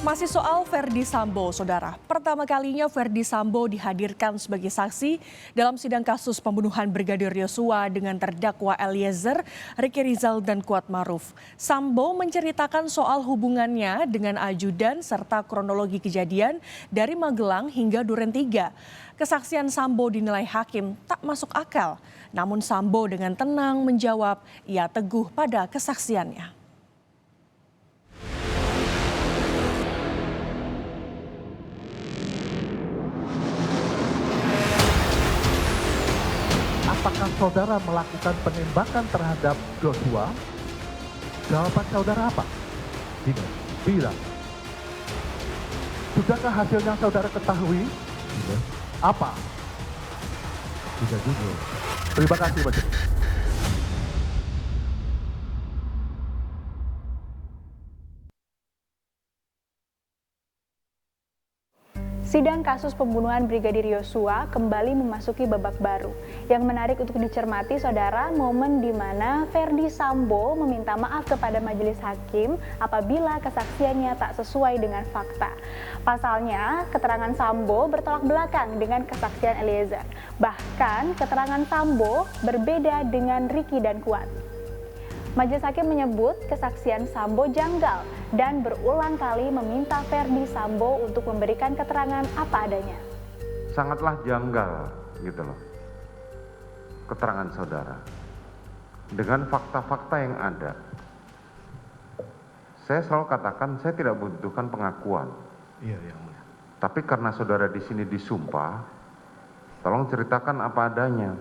Masih soal Verdi Sambo, saudara. Pertama kalinya Verdi Sambo dihadirkan sebagai saksi dalam sidang kasus pembunuhan Brigadir Yosua dengan terdakwa Eliezer, Ricky Rizal, dan Kuat Maruf. Sambo menceritakan soal hubungannya dengan ajudan serta kronologi kejadian dari Magelang hingga Duren 3. Kesaksian Sambo dinilai hakim tak masuk akal. Namun Sambo dengan tenang menjawab ia teguh pada kesaksiannya. Apakah saudara melakukan penembakan terhadap Joshua? Jawaban saudara apa? Bilang. Sudahkah hasil yang saudara ketahui? Apa? Tidak jujur. Terima kasih, Majelis. Sidang kasus pembunuhan Brigadir Yosua kembali memasuki babak baru. Yang menarik untuk dicermati, saudara, momen di mana Verdi Sambo meminta maaf kepada majelis hakim apabila kesaksiannya tak sesuai dengan fakta. Pasalnya, keterangan Sambo bertolak belakang dengan kesaksian Eliezer. Bahkan, keterangan Sambo berbeda dengan Ricky dan Kuat. Majelis hakim menyebut kesaksian Sambo janggal dan berulang kali meminta Verdi Sambo untuk memberikan keterangan apa adanya. Sangatlah janggal gitu loh keterangan saudara dengan fakta-fakta yang ada. Saya selalu katakan saya tidak membutuhkan pengakuan. Iya, yang mulia. Tapi karena saudara di sini disumpah, tolong ceritakan apa adanya.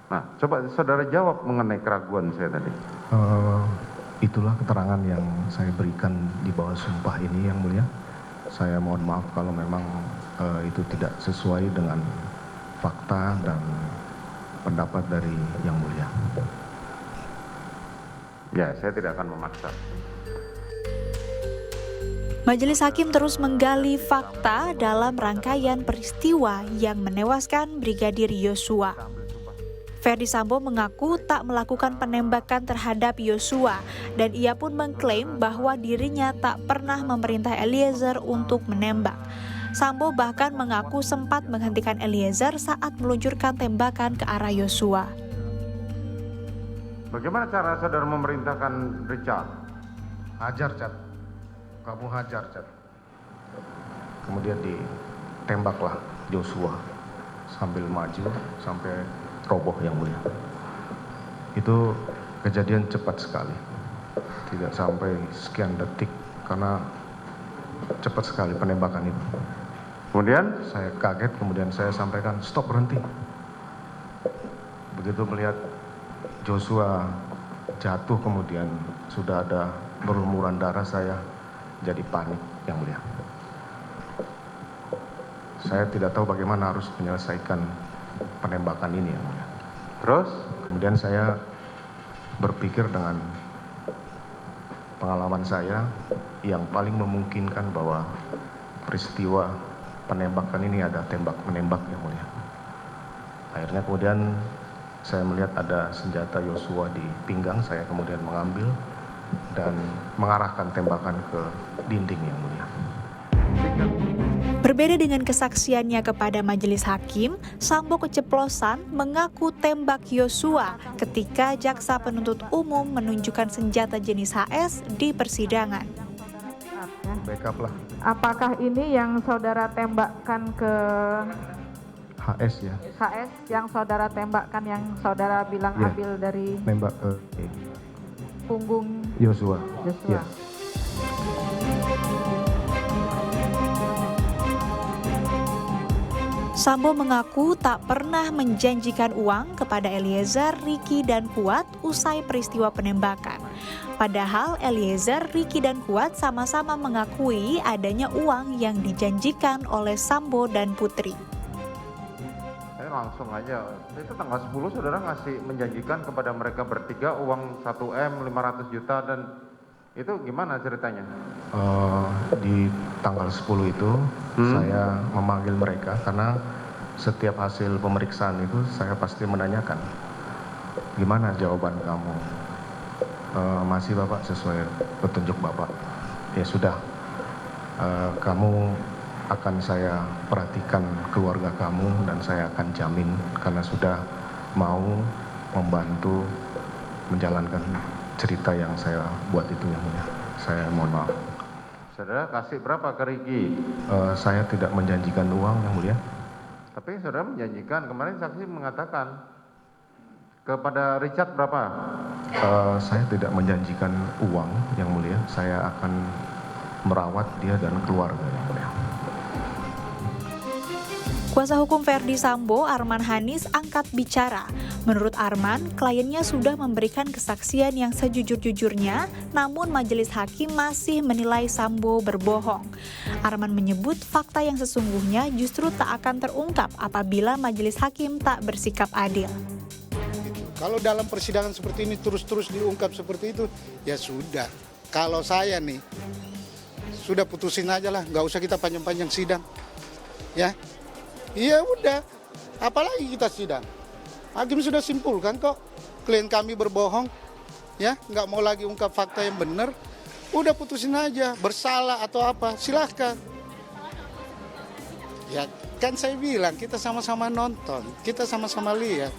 Nah, coba saudara jawab mengenai keraguan saya tadi. Itulah keterangan yang saya berikan di bawah sumpah ini, yang mulia. Saya mohon maaf kalau memang itu tidak sesuai dengan fakta dan pendapat dari yang mulia. Ya, saya tidak akan memaksa. Majelis hakim terus menggali fakta dalam rangkaian peristiwa yang menewaskan Brigadir Yosua. Verdi Sambo mengaku tak melakukan penembakan terhadap Yosua dan ia pun mengklaim bahwa dirinya tak pernah memerintah Eliezer untuk menembak. Sambo bahkan mengaku sempat menghentikan Eliezer saat meluncurkan tembakan ke arah Yosua. Bagaimana cara saudara memerintahkan Richard? Hajar, Cat. Kamu hajar, Cat. Kemudian ditembaklah Yosua sambil maju sampai roboh, yang mulia. Itu kejadian cepat sekali, tidak sampai sekian detik karena cepat sekali penembakan itu. Kemudian Saya kaget, kemudian saya sampaikan stop, berhenti. Begitu melihat Joshua jatuh kemudian sudah ada berlumuran darah, saya jadi panik, yang mulia. Saya tidak tahu bagaimana harus menyelesaikan penembakan ini, yang mulia. terus Kemudian saya berpikir dengan pengalaman saya yang paling memungkinkan bahwa peristiwa penembakan ini ada tembak-menembak, yang mulia. Akhirnya kemudian saya melihat ada senjata Yosua di pinggang, saya kemudian mengambil dan mengarahkan tembakan ke dinding, yang mulia. Berbeda dengan kesaksiannya kepada majelis hakim, Sambo keceplosan mengaku tembak Yosua ketika jaksa penuntut umum menunjukkan senjata jenis HS di persidangan. Backup lah, Apakah ini yang saudara tembakkan ke HS ya, HS, yang saudara tembakkan yang saudara bilang Ya. ambil dari nembak ke punggung Yosua. Joshua? Ya. Sambo mengaku tak pernah menjanjikan uang kepada Eliezer, Ricky, dan Kuat usai peristiwa penembakan. Padahal Eliezer, Ricky, dan Kuat sama-sama mengakui adanya uang yang dijanjikan oleh Sambo dan Putri. saya langsung aja, itu tanggal 10 saudara menjanjikan kepada mereka bertiga uang 1M 500 juta dan itu gimana ceritanya? Di tanggal 10 itu saya memanggil mereka karena setiap hasil pemeriksaan itu saya pasti menanyakan, gimana jawaban kamu? Masih Bapak sesuai petunjuk Bapak. ya sudah, kamu akan saya perhatikan keluarga kamu dan saya akan jamin karena sudah mau membantu menjalankan cerita yang saya buat itu yang mulia. Saya mohon maaf. Saudara kasih berapa ke Ricky? Saya tidak menjanjikan uang yang mulia. Tapi saudara menjanjikan, kemarin saksi mengatakan kepada Richard berapa? Saya tidak menjanjikan uang yang mulia. Saya akan merawat dia dan keluarga yang mulia. Kuasa hukum Verdi Sambo, Arman Hanis, angkat bicara. Menurut Arman, kliennya sudah memberikan kesaksian yang sejujur-jujurnya, namun majelis hakim masih menilai Sambo berbohong. Arman menyebut fakta yang sesungguhnya justru tak akan terungkap apabila majelis hakim tak bersikap adil. Kalau dalam persidangan seperti ini terus-terus diungkap seperti itu, ya sudah. Kalau saya nih, sudah putusin aja lah, nggak usah kita panjang-panjang sidang. Ya, iya udah, apalagi kita sidang. Hakim sudah simpulkan kok, klien kami berbohong, ya nggak mau lagi ungkap fakta yang benar, udah putusin aja, bersalah atau apa, silahkan. Ya kan saya bilang, kita sama-sama nonton, kita sama-sama lihat.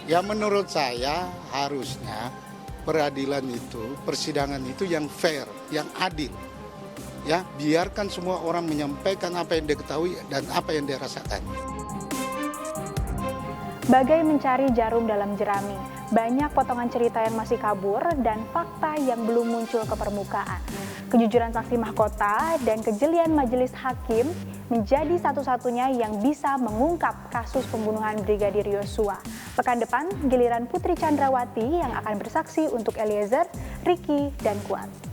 Ya menurut saya harusnya peradilan itu, persidangan itu yang fair, yang adil. Ya, biarkan semua orang menyampaikan apa yang dia ketahui dan apa yang dia rasakan. Bagai mencari jarum dalam jerami, banyak potongan cerita yang masih kabur dan fakta yang belum muncul ke permukaan. Kejujuran saksi mahkota dan kejelian majelis hakim menjadi satu-satunya yang bisa mengungkap kasus pembunuhan Brigadir Yosua. Pekan depan, giliran Putri Chandrawati yang akan bersaksi untuk Eliezer, Ricky, dan Kuat.